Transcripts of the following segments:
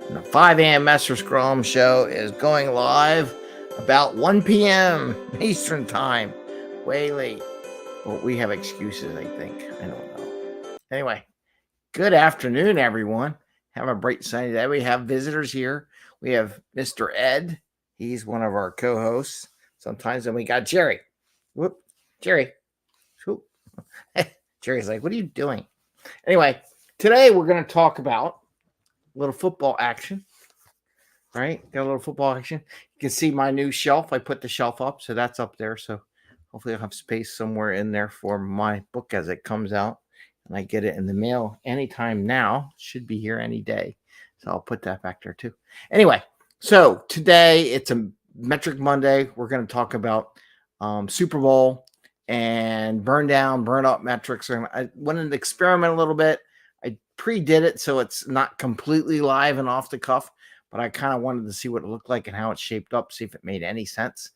And the 5 a.m. Mester Scrum show is going live about 1 p.m. Eastern Time. Way late. But we have excuses, I think. I don't know. Anyway, good afternoon, everyone. Have a bright sunny day. We have visitors here. We have Mr. Ed. He's one of our co-hosts sometimes. And we got Jerry. Whoop. Jerry. Whoop. Jerry's like, what are you doing? Anyway, today we're going to talk about a little football action. Right? Got a little football action. You can see my new shelf. I put the shelf up, so that's up there. So hopefully I'll have space somewhere in there for my book as it comes out. And I get it in the mail anytime now. Should be here any day. So I'll put that back there too. Anyway, so today it's a Metric Monday. We're going to talk about SuperBowl and BurnDown, BurnUp metrics. I wanted to experiment a little bit. I pre-did it, so it's not completely live and off the cuff, but I kind of wanted to see what it looked like and how it shaped up, see if it made any sense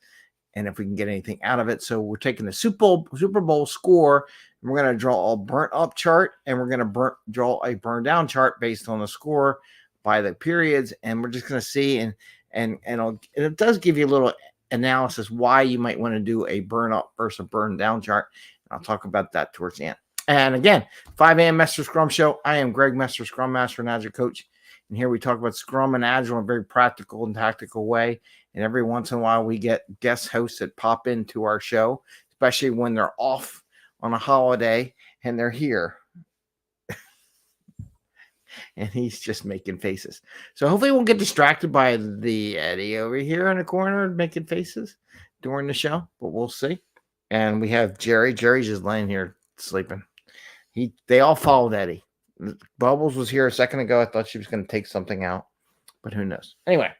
and if we can get anything out of it. So we're taking the Super Bowl score, and we're going to draw a burnt up chart, and we're going to draw a burn down chart based on the score by the periods, and we're just going to see, and it does give you a little analysis why you might want to do a burn up versus a burn down chart. And I'll talk about that towards the end. And again, 5 a.m. Mester Scrum Show. I am Greg Mester, Scrum Master and Agile Coach. And here we talk about Scrum and Agile in a very practical and tactical way. And every once in a while, we get guest hosts that pop into our show, especially when they're off on a holiday and they're here. And he's just making faces. So hopefully we'll get distracted by the Eddie over here in the corner making faces during the show, but we'll see. And we have Jerry. Jerry's just laying here sleeping. They all followed Eddie. Bubbles was here a second ago. I thought she was going to take something out, but who knows? Anyway,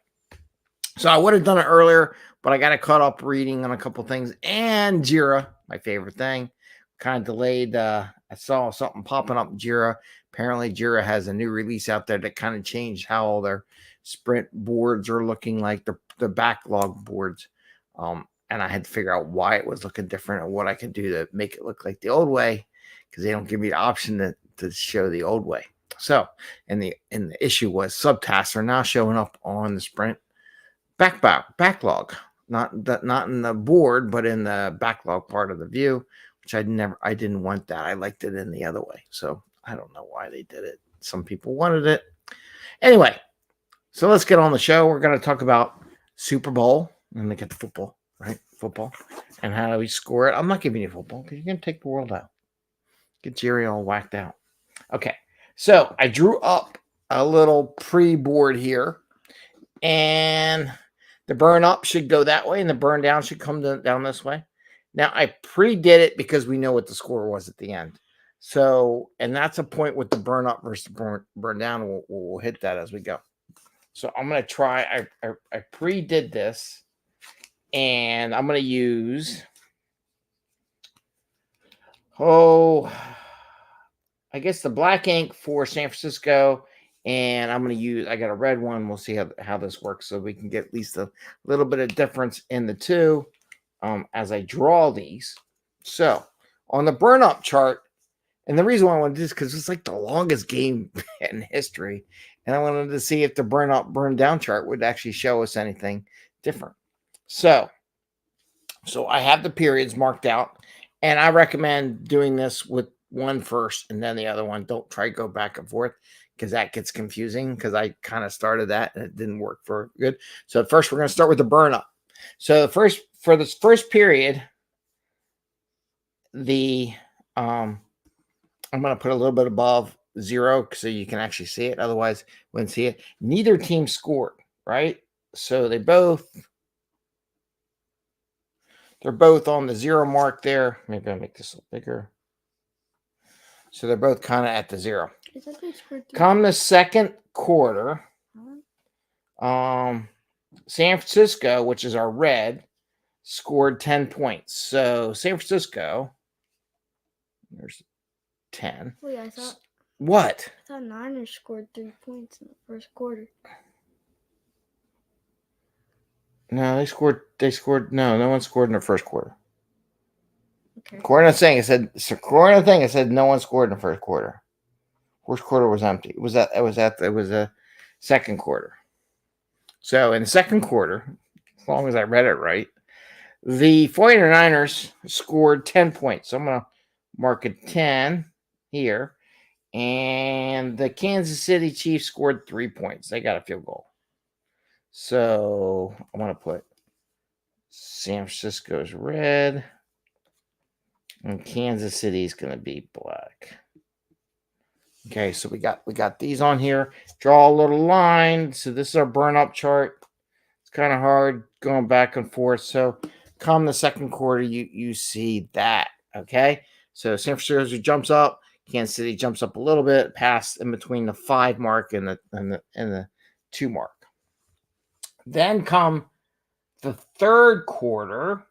so I would have done it earlier, but I got caught up reading on a couple things. And Jira, my favorite thing, kind of delayed. I saw something popping up in Jira. Apparently, Jira has a new release out there that kind of changed how all their sprint boards are looking like, the backlog boards. And I had to figure out why it was looking different and what I could do to make it look like the old way, because they don't give me the option to show the old way. So, and the issue was subtasks are now showing up on the sprint backlog, not in the board, but in the backlog part of the view, which I didn't want that. I liked it in the other way. So I don't know why they did it. Some people wanted it. Anyway, so let's get on the show. We're going to talk about Super Bowl and look at the football, right? Football and how do we score it. I'm not giving you football because you're going to take the world out. Get Jerry all whacked out. Okay, so I drew up a little pre-board here, and the burn up should go that way, and the burn down should come down this way. Now, I pre-did it because we know what the score was at the end. So, and that's a point with the burn up versus burn down. We'll hit that as we go. So I'm going to try. I pre-did this, and I'm going to use... I guess the black ink for San Francisco, and I'm going to use, I got a red one. We'll see how this works so we can get at least a little bit of difference in the two as I draw these. So on the burn up chart, and the reason why I wanted to do this because it's like the longest game in history, and I wanted to see if the burn up, burn down chart would actually show us anything different. So I have the periods marked out. And I recommend doing this with one first and then the other one. Don't try to go back and forth because that gets confusing, because I kind of started that and it didn't work for good. So first we're going to start with the burn up. So for this first period, I'm going to put a little bit above 0 so you can actually see it. Otherwise, you wouldn't see it. Neither team scored, right? So they're both on the 0 mark there. Maybe I'll make this a little bigger. So they're both kind of at the 0. Come the second quarter, San Francisco, which is our red, scored 10 points. So San Francisco, there's 10. Wait, I thought... What? I thought Niners scored 3 points in the first quarter. No, they scored. No one scored in the first quarter. Okay. According to the thing, it said no one scored in the first quarter. First quarter was empty. It was second quarter. So in the second quarter, as long as I read it right, the 49ers scored 10 points. So I'm going to mark it 10 here. And the Kansas City Chiefs scored 3 points. They got a field goal. So I want to put San Francisco's red. And Kansas City is going to be black. Okay, so we got these on here. Draw a little line. So this is our burn up chart. It's kind of hard going back and forth. So come the second quarter, you see that. Okay, so San Francisco jumps up. Kansas City jumps up a little bit, past in between the 5 mark and the 2 mark. Then come the third quarter.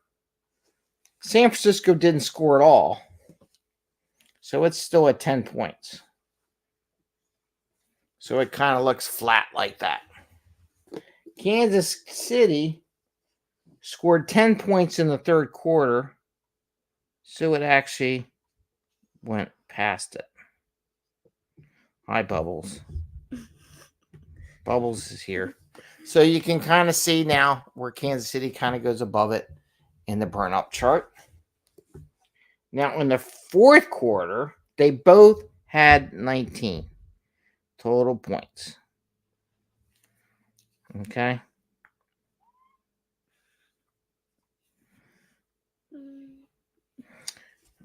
San Francisco didn't score at all, so it's still at 10 points. So it kind of looks flat like that. Kansas City scored 10 points in the third quarter, so it actually went past it. Hi, Bubbles. Bubbles is here. So you can kind of see now where Kansas City kind of goes above it in the burn up chart. Now, in the fourth quarter, they both had 19 total points. Okay.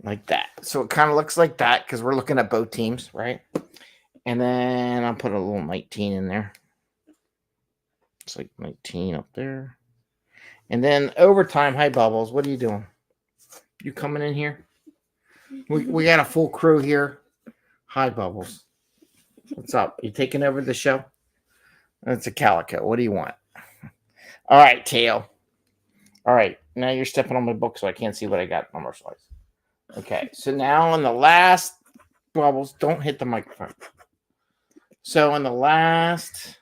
Like that. So it kind of looks like that because we're looking at both teams, right? And then I'll put a little 19 in there. It's like 19 up there. And then overtime, hi Bubbles, what are you doing? You coming in here? We got a full crew here. Hi Bubbles. What's up? You taking over the show? That's a calico. What do you want? All right, Tail. All right. Now you're stepping on my book so I can't see what I got numbers wise. Okay. So now in the last Bubbles, don't hit the microphone. So in the last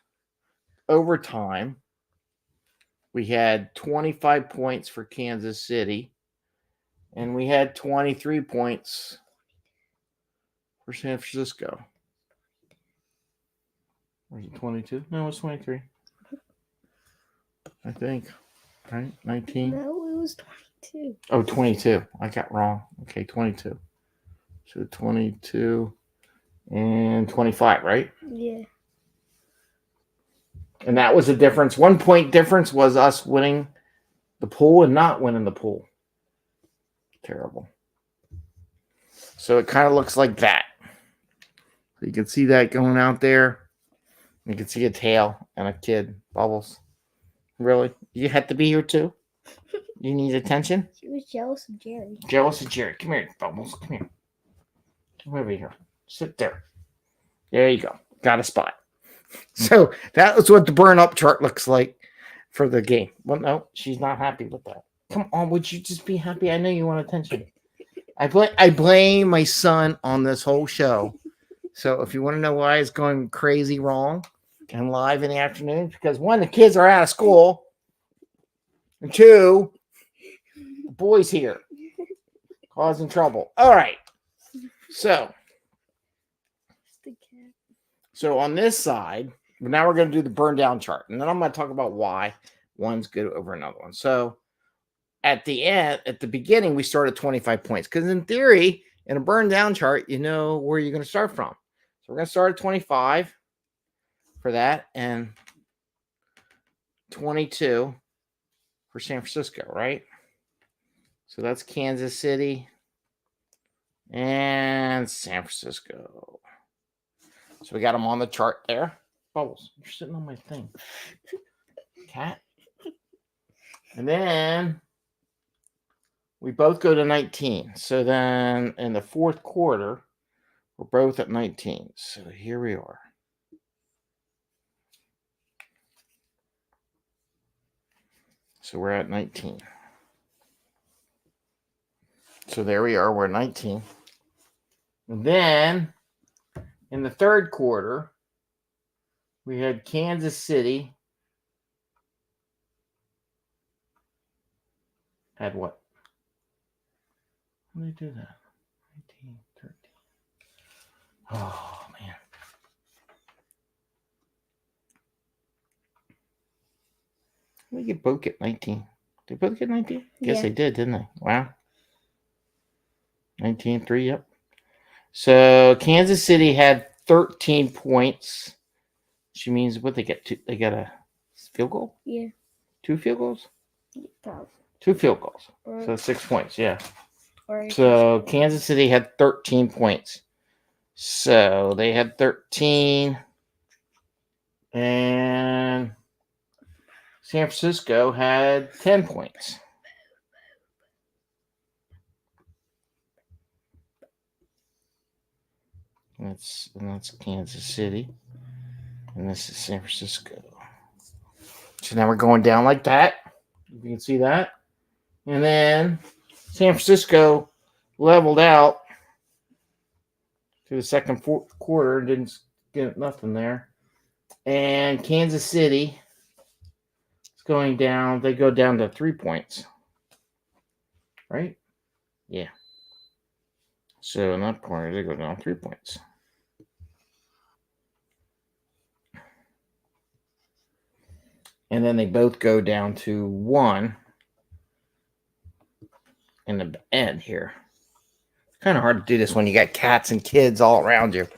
overtime, we had 25 points for Kansas City, and we had 23 points for San Francisco. Was it 22? No, it was 23. I think. Right? 19? No, it was 22. Oh, 22. I got wrong. Okay, 22. So 22 and 25, right? Yeah. And that was the difference. 1 point difference was us winning the pool and not winning the pool. Terrible. So it kind of looks like that. So you can see that going out there. You can see a tail and a kid. Bubbles. Really? You had to be here too? You need attention? She was jealous of Jerry. Jealous of Jerry. Come here, Bubbles. Come here. Come over here. Sit there. There you go. Got a spot. So that was what the burn up chart looks like for the game. Well, no, she's not happy with that. Come on, would you just be happy? I know you want attention. I blame my son on this whole show. So if you want to know why it's going crazy wrong and live in the afternoon, because 1, the kids are out of school, and 2, the boy's here causing trouble. All right. So on this side, now we're going to do the burn down chart. And then I'm going to talk about why one's good over another one. So at the beginning, we started 25 points. Because in theory, in a burn down chart, you know where you're going to start from. So we're going to start at 25 for that. And 22 for San Francisco, right? So that's Kansas City and San Francisco. So we got them on the chart there. Bubbles, you're sitting on my thing. Cat. And then we both go to 19. So then in the fourth quarter, we're both at 19. So here we are. So we're at 19. So there we are. We're at 19. And then in the third quarter, we had Kansas City. Had what? How did they do that? 19, 13. Oh, man. We both get 19. They both get 19? Guess Yeah. they did, didn't they? Wow. 19-3, yep. So Kansas City had 13 points. Which means what they get? They got a field goal? Yeah. 2 field goals? Probably. 2 field goals. Or, So 6 points, yeah. or So Kansas City had 13 points. So they had 13. And San Francisco had 10 points. That's Kansas City. And this is San Francisco. So now we're going down like that. You can see that. And then San Francisco leveled out to the second quarter. Didn't get nothing there. And Kansas City is going down. They go down to 3 points. Right? Yeah. So in that corner, they go down 3 points. And then they both go down to 1 in the end here. It's kind of hard to do this when you got cats and kids all around you.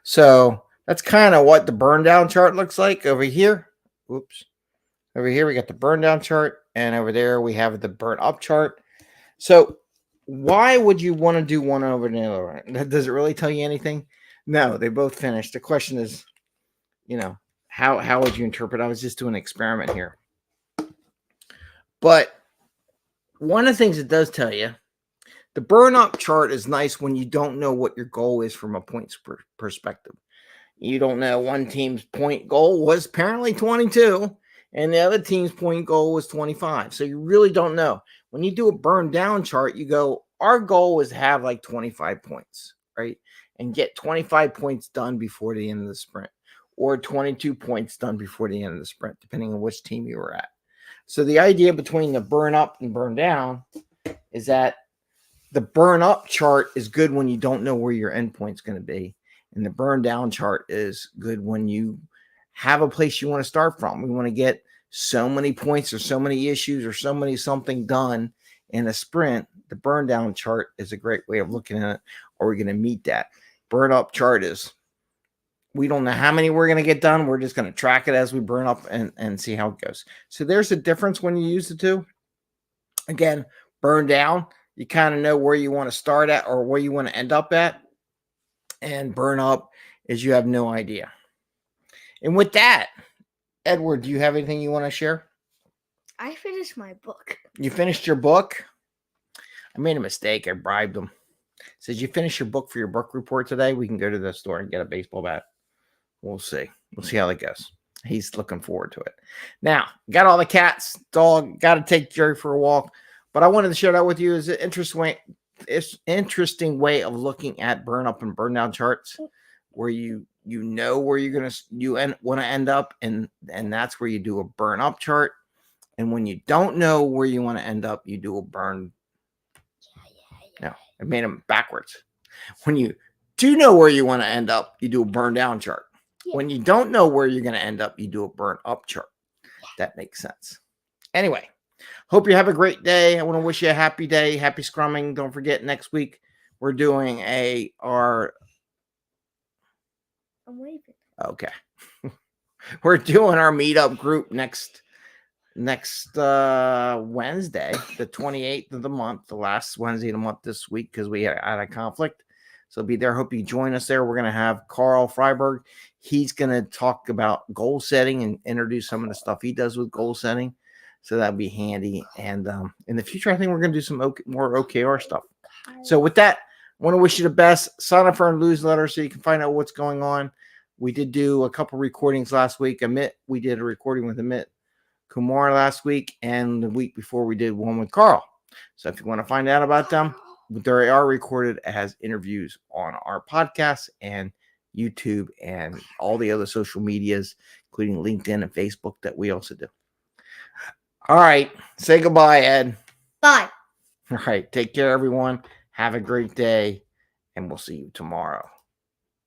So that's kind of what the burn down chart looks like over here. Oops. Over here, we got the burn down chart. And over there, we have the burn up chart. So why would you want to do one over the other? Does it really tell you anything? No, they both finished. The question is, how would you interpret? I was just doing an experiment here. But one of the things it does tell you, the burn up chart is nice when you don't know what your goal is from a points perspective. You don't know one team's point goal was apparently 22 and the other team's point goal was 25. So you really don't know. When you do a burn down chart, you go, our goal is to have like 25 points, right? And get 25 points done before the end of the sprint, or 22 points done before the end of the sprint, depending on which team you were at. So the idea between the burn up and burn down is that the burn up chart is good when you don't know where your endpoint's going to be. And the burn down chart is good when you have a place you want to start from. We want to get so many points or so many issues or so many something done in a sprint. The burn down chart is a great way of looking at it. Are we going to meet that? Burn up chart is, we don't know how many we're going to get done. We're just going to track it as we burn up and see how it goes. So there's a difference when you use the two. Again, burn down, you kind of know where you want to start at or where you want to end up at. And burn up is you have no idea. And with that, Edward, do you have anything you want to share? I finished my book. You finished your book? I made a mistake. I bribed him. Says, you finish your book for your book report today? We can go to the store and get a baseball bat. We'll see. We'll see how that goes. He's looking forward to it. Now, got all the cats, dog, got to take Jerry for a walk. But I wanted to share that with you as an interesting way of looking at burn up and burn down charts, where you know where you're gonna want to end up, and that's where you do a burn up chart. And when you don't know where you want to end up, you do a burn. No, I made them backwards. When you do know where you want to end up, you do a burn down chart. Yeah. When you don't know where you're going to end up, you do a burn up chart. That makes sense. Anyway, hope you have a great day. I want to wish you a happy day. Happy scrumming. Don't forget, next week we're doing I'm waving. Okay. We're doing our meetup group next Wednesday, the 28th of the month, the last Wednesday of the month this week, because we had a conflict. So be there. Hope you join us there. We're going to have Carl Freiberg. He's going to talk about goal setting and introduce some of the stuff he does with goal setting. So that'd be handy. And in the future, I think we're going to do some more OKR stuff. So with that, I want to wish you the best. Sign up for our newsletter so you can find out what's going on. We did do a couple recordings last week. We did a recording with Amit Kumar last week, and the week before we did one with Carl. So if you want to find out about them, they are recorded as interviews on our podcast and YouTube and all the other social medias, including LinkedIn and Facebook, that we also do. All right. Say goodbye, Ed. Bye. All right. Take care, everyone. Have a great day, and we'll see you tomorrow.